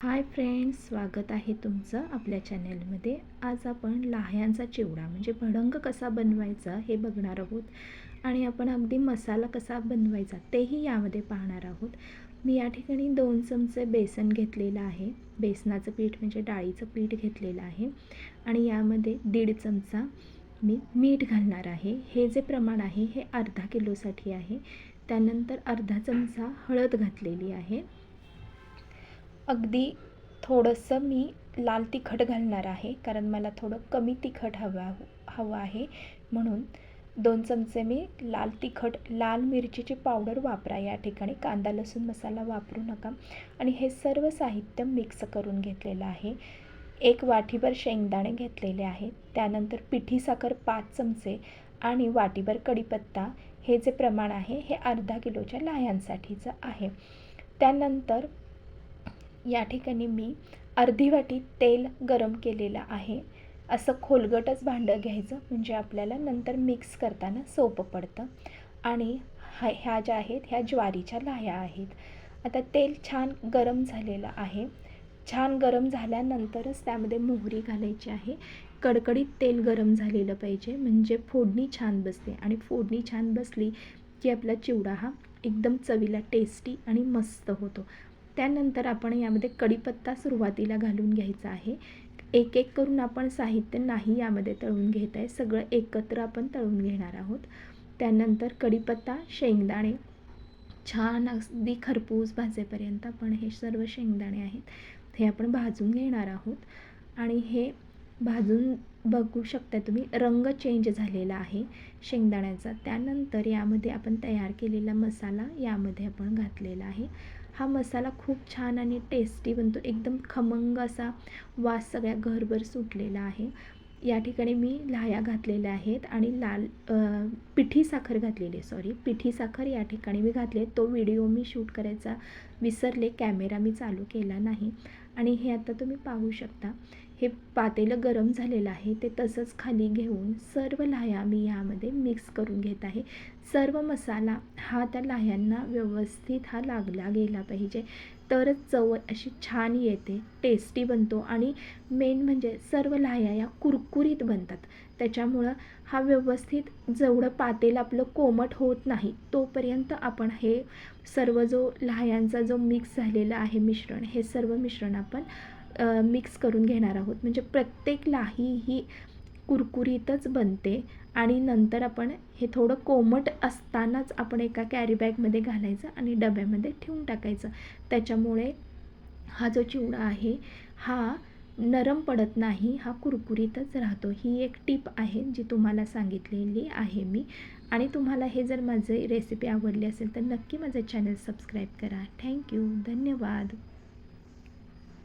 Hi friends, स्वागत आहे तुमचं आपल्या चॅनलमध्ये. आज आपण लाह्यांचा चिवडा म्हणजे भडंग कसा बनवायचा हे बघणार आहोत आणि आपण अगदी मसाला कसा बनवायचा तेही यामध्ये पाहणार आहोत. मी या ठिकाणी 2 चमचे बेसन घेतलेलं आहे. बेसनाचं पीठ म्हणजे डाळीचं पीठ घेतलेलं आहे आणि यामध्ये 1.5 चमचा मी मीठ घालणार आहे. हे जे प्रमाण आहे हे अर्धा किलोसाठी आहे. त्यानंतर अर्धा चमचा हळद घातलेली आहे. अगदी थोडंसं मी लाल तिखट घालणार आहे, कारण मला थोडं कमी तिखट हवं आहे. म्हणून 2 चमचे मी लाल मिरचीची पावडर वापरा. या ठिकाणी कांदा लसूण मसाला वापरू नका. आणि हे सर्व साहित्य मिक्स करून घेतलेलं आहे. 1 वाटीभर शेंगदाणे घेतलेले आहेत. त्यानंतर पिठी साखर 5 चमचे आणि वाटीभर कढीपत्ता. हे जे प्रमाण आहे हे अर्धा किलोच्या लाह्यांसाठीचं आहे. त्यानंतर या ठिकाणी मी अर्धी वाटी तेल गरम केलेलं आहे. असं खोलगटच भांडं घ्यायचं, म्हणजे आपल्याला नंतर मिक्स करताना सोपं पडतं. आणि ह्या ज्या आहेत ह्या ज्वारीच्या लाह्या आहेत. आता तेल छान गरम झालेलं आहे. छान गरम झाल्यानंतरच त्यामध्ये मोहरी घालायची आहे. कडकडीत तेल गरम झालेलं पाहिजे, म्हणजे फोडणी छान बसते. आणि फोडणी छान बसली की आपला चिवडा हा एकदम चवीला टेस्टी आणि मस्त होतो. त्यानंतर आपण यामध्ये कढीपत्ता सुरुवातीला घालून घ्यायचा आहे. एक एक करून आपण साहित्य नाही यामध्ये तळून घेत आहे, सगळं एकत्र आपण तळून घेणार आहोत. त्यानंतर कढीपत्ता, शेंगदाणे छान अगदी खरपूस भाजेपर्यंत आपण हे सर्व शेंगदाणे आहेत हे आपण भाजून घेणार आहोत. आणि हे भाजून बघू शकता तुम्ही, रंग चेंज झालेला आहे शेंगदाण्याचा. त्यानंतर यामध्ये आपण तयार केलेला मसाला यामध्ये आपण घातलेला आहे. हा मसाला खूप छान आणि टेस्टी बनतो. एकदम खमंग असा वास सगळ्या घरभर सुटलेला आहे. या ठिकाणी मी लाह्या घातलेल्या आहेत आणि पिठी साखर या ठिकाणी मी घातली आहे. तो व्हिडिओ मी शूट करायचा विसरले, कॅमेरा मी चालू केला नाही. आणि हे आता तुम्ही पाहू शकता, हे पातेलं गरम झालेलं आहे ते तसंच खाली घेऊन सर्व लाह्या मी यामध्ये मिक्स करून घेत आहे. सर्व मसाला हा त्या लाह्यांना व्यवस्थित हा लागला गेला पाहिजे, तरच चव अशी छान येते, टेस्टी बनतो. आणि मेन म्हणजे सर्व लाह्या या कुरकुरीत बनतात. त्याच्यामुळं हा व्यवस्थित जेवढं पातेलं आपलं कोमट होत नाही तोपर्यंत आपण हे सर्व जो लाह्यांचा जो मिक्स झालेला आहे मिश्रण, हे सर्व मिश्रण आपण मिक्स करून घेणार आहोत. म्हणजे प्रत्येक लाही ही कुरकुरीतच बनते. आणि नंतर आपण हे थोडं कोमट असतानाच आपण एका कॅरी बॅगमध्ये घालायचं आणि डब्यामध्ये ठेवून टाकायचं. त्याच्यामुळे हा जो चिवडा आहे हा नरम पडत नाही, हा कुरकुरीतच राहतो. ही एक टिप आहे जी तुम्हाला सांगितलेली आहे मी. आणि तुम्हाला हे जर माझे रेसिपी आवडली असेल तर नक्की माझं चॅनल सबस्क्राईब करा. थँक्यू, धन्यवाद.